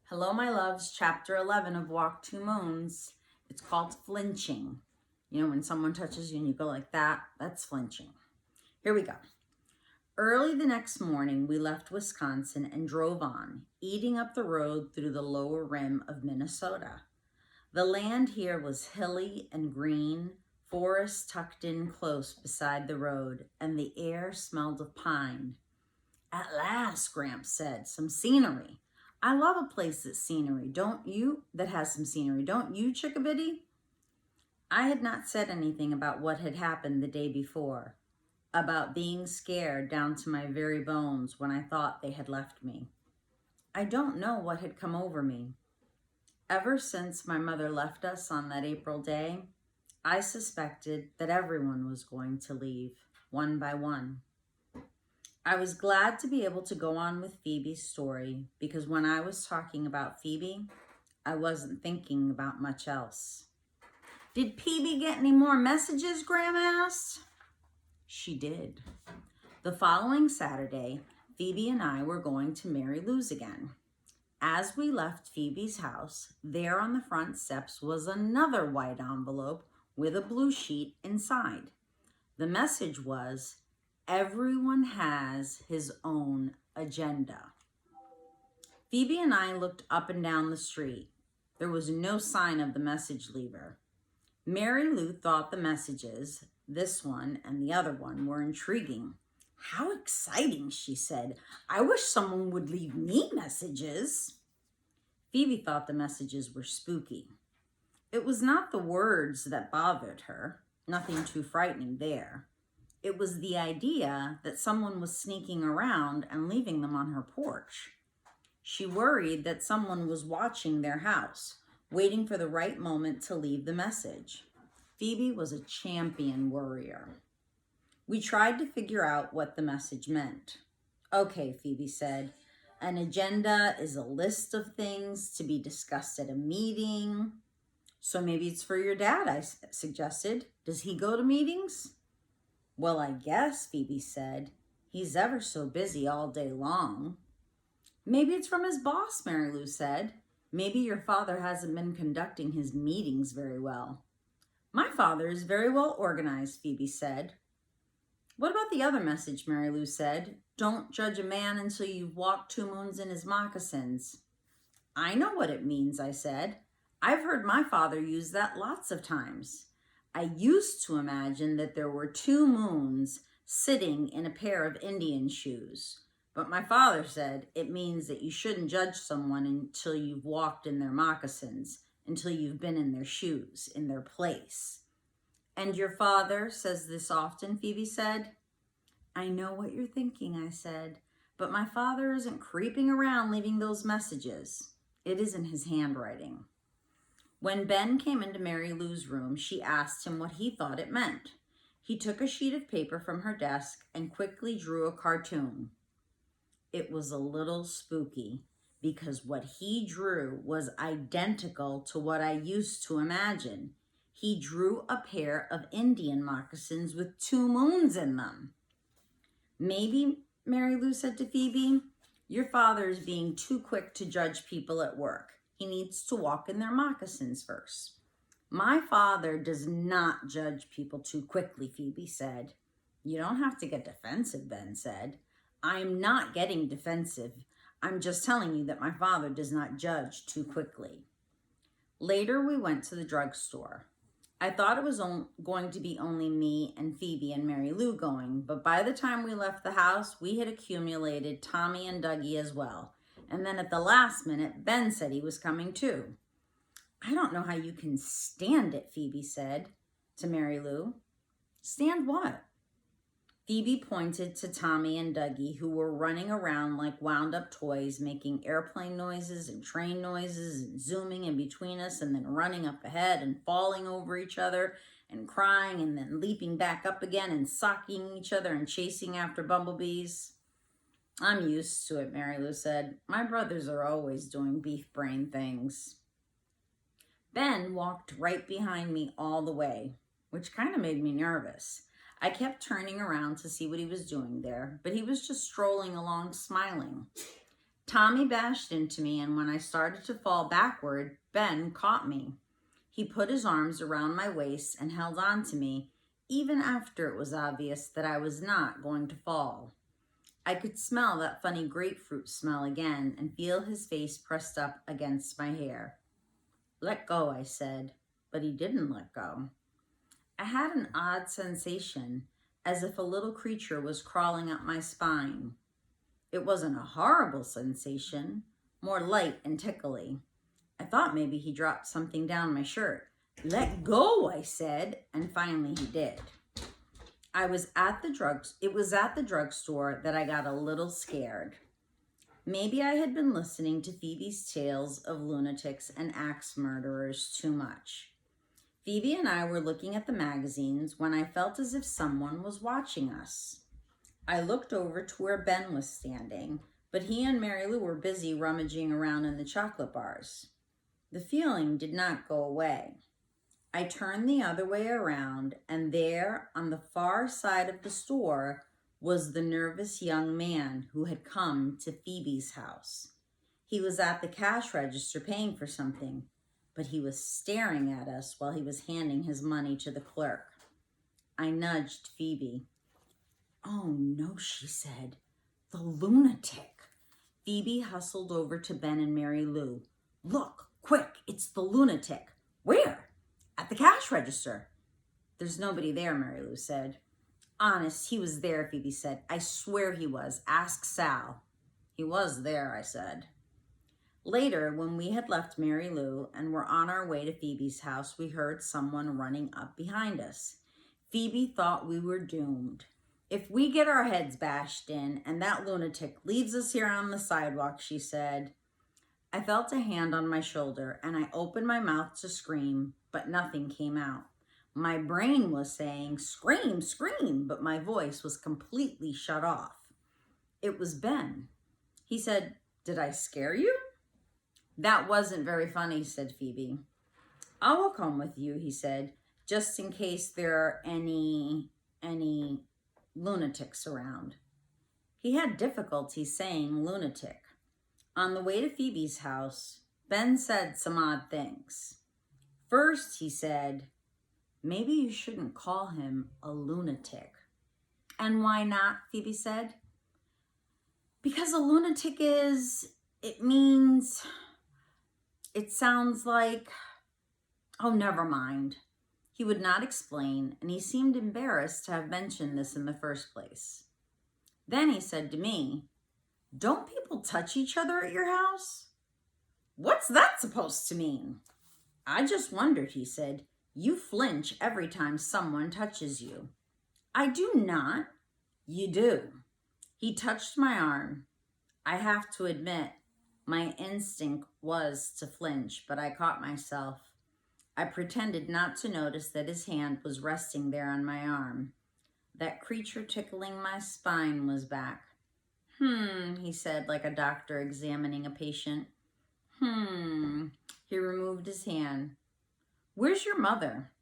Hello, my loves, chapter 11 of Walk Two Moons. It's called flinching. You know, when someone touches you and you go like that, that's flinching. Here we go. Early the next morning, we left Wisconsin and drove on, eating up the road through the lower rim of Minnesota. The land here was hilly and green, forests tucked in close beside the road, and the air smelled of pine. At last, Gramps said, some scenery. I love a place that's scenery, don't you? That has some scenery, don't you, Chickabiddy? I had not said anything about what had happened the day before, about being scared down to my very bones when I thought they had left me. I don't know what had come over me. Ever since my mother left us on that April day, I suspected that everyone was going to leave, one by one. I was glad to be able to go on with Phoebe's story because when I was talking about Phoebe, I wasn't thinking about much else. Did Phoebe get any more messages, Graham asked. She did. The following Saturday, Phoebe and I were going to Mary Lou's again. As we left Phoebe's house, there on the front steps was another white envelope with a blue sheet inside. The message was, everyone has his own agenda. Phoebe and I looked up and down the street. There was no sign of the message leaver. Mary Lou thought the messages, this one and the other one, were intriguing. How exciting, she said. I wish someone would leave me messages. Phoebe thought the messages were spooky. It was not the words that bothered her, nothing too frightening there. It was the idea that someone was sneaking around and leaving them on her porch. She worried that someone was watching their house, waiting for the right moment to leave the message. Phoebe was a champion worrier. We tried to figure out what the message meant. Okay, Phoebe said, an agenda is a list of things to be discussed at a meeting. So maybe it's for your dad, I suggested. Does he go to meetings? Well, I guess, Phoebe said. He's ever so busy all day long. Maybe it's from his boss, Mary Lou said. Maybe your father hasn't been conducting his meetings very well. My father is very well organized, Phoebe said. What about the other message, Mary Lou said? Don't judge a man until you've walked 2 moons in his moccasins. I know what it means, I said. I've heard my father use that lots of times. I used to imagine that there were 2 moons sitting in a pair of Indian shoes. But my father said it means that you shouldn't judge someone until you've walked in their moccasins, until you've been in their shoes, in their place. And your father says this often, Phoebe said. I know what you're thinking, I said, but my father isn't creeping around leaving those messages. It isn't his handwriting. When Ben came into Mary Lou's room, she asked him what he thought it meant. He took a sheet of paper from her desk and quickly drew a cartoon. It was a little spooky because what he drew was identical to what I used to imagine. He drew a pair of Indian moccasins with 2 moons in them. Maybe, Mary Lou said to Phoebe, your father is being too quick to judge people at work. He needs to walk in their moccasins first. My father does not judge people too quickly, Phoebe said. You don't have to get defensive, Ben said. I'm not getting defensive. I'm just telling you that my father does not judge too quickly. Later, we went to the drugstore. I thought it was going to be only me and Phoebe and Mary Lou going, but by the time we left the house, we had accumulated Tommy and Dougie as well. And then at the last minute, Ben said he was coming too. I don't know how you can stand it, Phoebe said to Mary Lou. Stand what? Phoebe pointed to Tommy and Dougie, who were running around like wound-up toys, making airplane noises and train noises and zooming in between us and then running up ahead and falling over each other and crying and then leaping back up again and socking each other and chasing after bumblebees. I'm used to it, Mary Lou said. My brothers are always doing beef brain things. Ben walked right behind me all the way, which kind of made me nervous. I kept turning around to see what he was doing there, but he was just strolling along smiling. Tommy bashed into me, and when I started to fall backward, Ben caught me. He put his arms around my waist and held on to me, even after it was obvious that I was not going to fall. I could smell that funny grapefruit smell again and feel his face pressed up against my hair. "Let go," I said, but he didn't let go. I had an odd sensation, as if a little creature was crawling up my spine. It wasn't a horrible sensation, more light and tickly. I thought maybe he dropped something down my shirt. "Let go," I said, and finally he did. It was at the drugstore that I got a little scared. Maybe I had been listening to Phoebe's tales of lunatics and axe murderers too much. Phoebe and I were looking at the magazines when I felt as if someone was watching us. I looked over to where Ben was standing, but he and Mary Lou were busy rummaging around in the chocolate bars. The feeling did not go away. I turned the other way around, and there, on the far side of the store, was the nervous young man who had come to Phoebe's house. He was at the cash register paying for something, but he was staring at us while he was handing his money to the clerk. I nudged Phoebe. "Oh no," she said. "The lunatic." Phoebe hustled over to Ben and Mary Lou. "Look, quick, it's the lunatic." "Where?" "At the cash register." "There's nobody there," Mary Lou said. "Honest, he was there," Phoebe said. "I swear he was. Ask Sal." "He was there," I said. Later, when we had left Mary Lou and were on our way to Phoebe's house, we heard someone running up behind us. Phoebe thought we were doomed. "If we get our heads bashed in and that lunatic leaves us here on the sidewalk," she said. I felt a hand on my shoulder and I opened my mouth to scream, but nothing came out. My brain was saying, "Scream, scream," but my voice was completely shut off. It was Ben. He said, "Did I scare you?" "That wasn't very funny," said Phoebe. "I will come with you," he said, "just in case there are any lunatics around." He had difficulty saying lunatic. On the way to Phoebe's house, Ben said some odd things. First, he said, "Maybe you shouldn't call him a lunatic." "And why not?" Phoebe said. "Because a lunatic it sounds like, oh, never mind." He would not explain, and he seemed embarrassed to have mentioned this in the first place. Then he said to me, "Don't people touch each other at your house?" "What's that supposed to mean?" "I just wondered," he said. "You flinch every time someone touches you." "I do not." "You do." He touched my arm. I have to admit, my instinct was to flinch, but I caught myself. I pretended not to notice that his hand was resting there on my arm. That creature tickling my spine was back. He said, like a doctor examining a patient. He removed his hand. "Where's your mother?"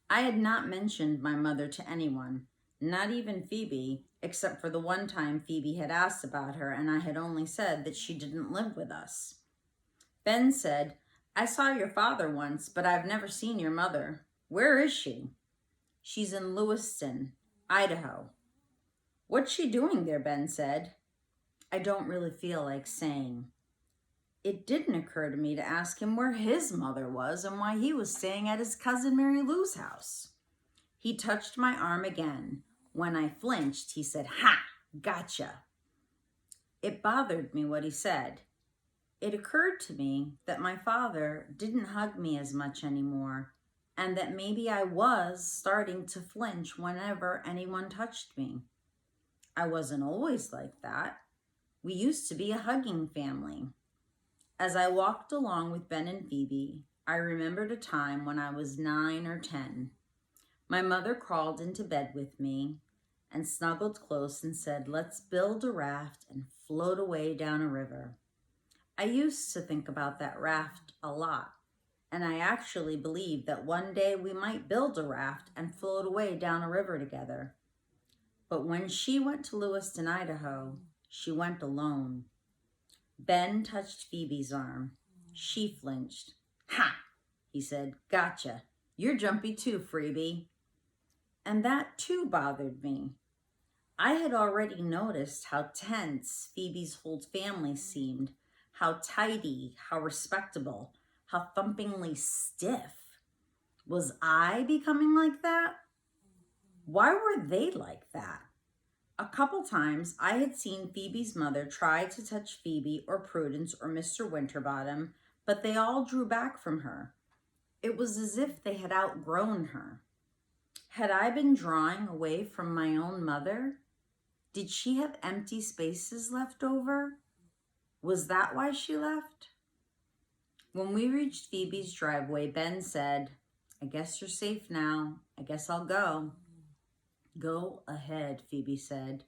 I had not mentioned my mother to anyone, not even Phoebe, except for the one time Phoebe had asked about her, and I had only said that she didn't live with us. Ben said, "I saw your father once, but I've never seen your mother. Where is she?" "She's in Lewiston, Idaho." "What's she doing there?" Ben said. I don't really feel like saying. It didn't occur to me to ask him where his mother was and why he was staying at his cousin Mary Lou's house. He touched my arm again. When I flinched, he said, "Ha, gotcha." It bothered me what he said. It occurred to me that my father didn't hug me as much anymore, and that maybe I was starting to flinch whenever anyone touched me. I wasn't always like that. We used to be a hugging family. As I walked along with Ben and Phoebe, I remembered a time when I was 9 or 10. My mother crawled into bed with me and snuggled close and said, "Let's build a raft and float away down a river." I used to think about that raft a lot, and I actually believed that one day we might build a raft and float away down a river together. But when she went to Lewiston, Idaho, she went alone. Ben touched Phoebe's arm. She flinched. Ha, he said, gotcha. You're jumpy too, freebie. And that too bothered me. I had already noticed how tense Phoebe's whole family seemed, how tidy, how respectable, how thumpingly stiff. Was I becoming like that? Why were they like that? A couple times I had seen Phoebe's mother try to touch Phoebe or Prudence or Mr. Winterbottom, but they all drew back from her. It was as if they had outgrown her. Had I been drawing away from my own mother? Did she have empty spaces left over? Was that why she left? When we reached Phoebe's driveway, Ben said, I guess you're safe now. I guess I'll go. Go ahead, Phoebe said.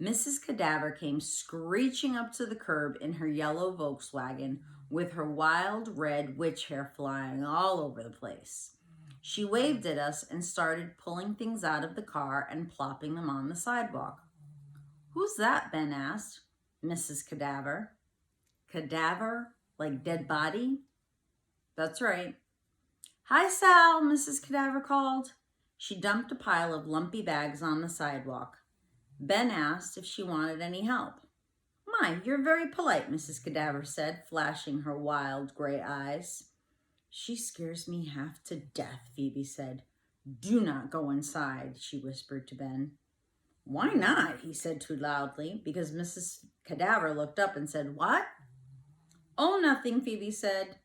Mrs. Cadaver came screeching up to the curb in her yellow Volkswagen with her wild red witch hair flying all over the place. She waved at us and started pulling things out of the car and plopping them on the sidewalk. Who's that? Ben asked. Mrs. Cadaver. Cadaver? Like dead body? That's right. Hi, Sal, Mrs. Cadaver called. She dumped a pile of lumpy bags on the sidewalk. Ben asked if she wanted any help. My, you're very polite, Mrs. Cadaver said, flashing her wild gray eyes. She scares me half to death, Phoebe said. Do not go inside, she whispered to Ben. Why not? He said too loudly, because Mrs. Cadaver looked up and said, What? Oh, nothing, Phoebe said.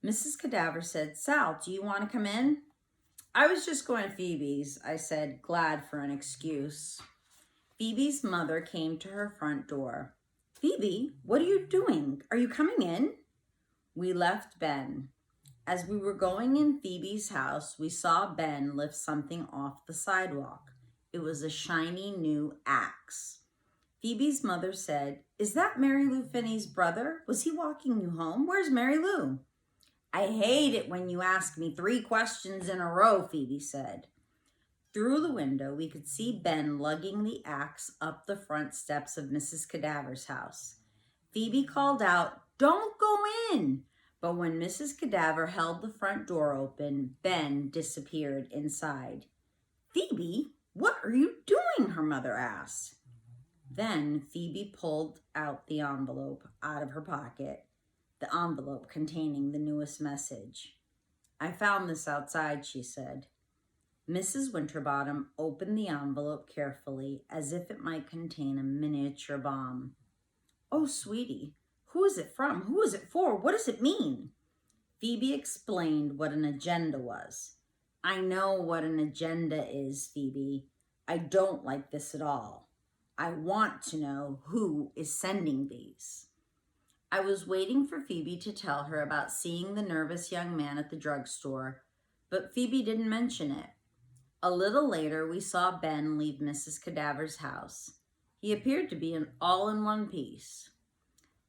Mrs. Cadaver said, Sal, do you want to come in? I was just going to Phoebe's, I said, glad for an excuse. Phoebe's mother came to her front door. Phoebe, what are you doing? Are you coming in? We left Ben. As we were going in Phoebe's house, we saw Ben lift something off the sidewalk. It was a shiny new axe. Phoebe's mother said, Is that Mary Lou Finney's brother? Was he walking you home? Where's Mary Lou? I hate it when you ask me 3 questions in a row, Phoebe said. Through the window, we could see Ben lugging the axe up the front steps of Mrs. Cadaver's house. Phoebe called out, Don't go in! But when Mrs. Cadaver held the front door open, Ben disappeared inside. Phoebe, what are you doing? Her mother asked. Then Phoebe pulled out the envelope out of her pocket, the envelope containing the newest message. I found this outside, she said. Mrs. Winterbottom opened the envelope carefully as if it might contain a miniature bomb. Oh, sweetie, who is it from? Who is it for? What does it mean? Phoebe explained what an agenda was. I know what an agenda is, Phoebe. I don't like this at all. I want to know who is sending these. I was waiting for Phoebe to tell her about seeing the nervous young man at the drugstore, but Phoebe didn't mention it. A little later, we saw Ben leave Mrs. Cadaver's house. He appeared to be all in one piece.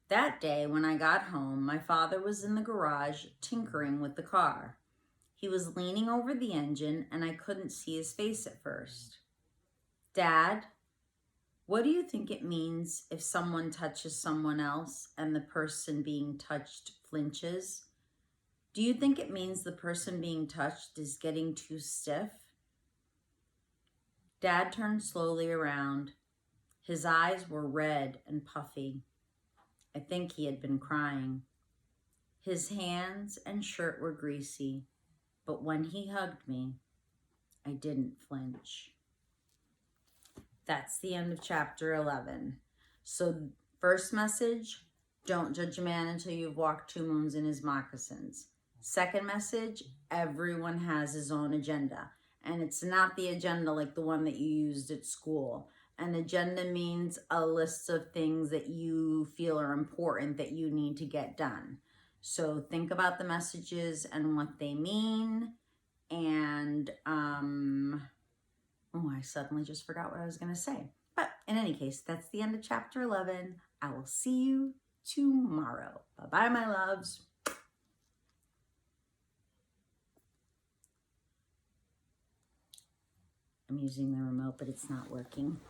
That day, when I got home, my father was in the garage tinkering with the car. He was leaning over the engine, and I couldn't see his face at first. Dad, what do you think it means if someone touches someone else and the person being touched flinches? Do you think it means the person being touched is getting too stiff? Dad turned slowly around. His eyes were red and puffy. I think he had been crying. His hands and shirt were greasy, but when he hugged me, I didn't flinch. That's the end of chapter 11. So first message, don't judge a man until you've walked 2 moons in his moccasins. Second message, everyone has his own agenda. And it's not the agenda like the one that you used at school. An agenda means a list of things that you feel are important that you need to get done. So think about the messages and what they mean. And, I suddenly just forgot what I was going to say. But in any case, that's the end of chapter 11. I will see you tomorrow. Bye-bye, my loves. I'm using the remote, but it's not working.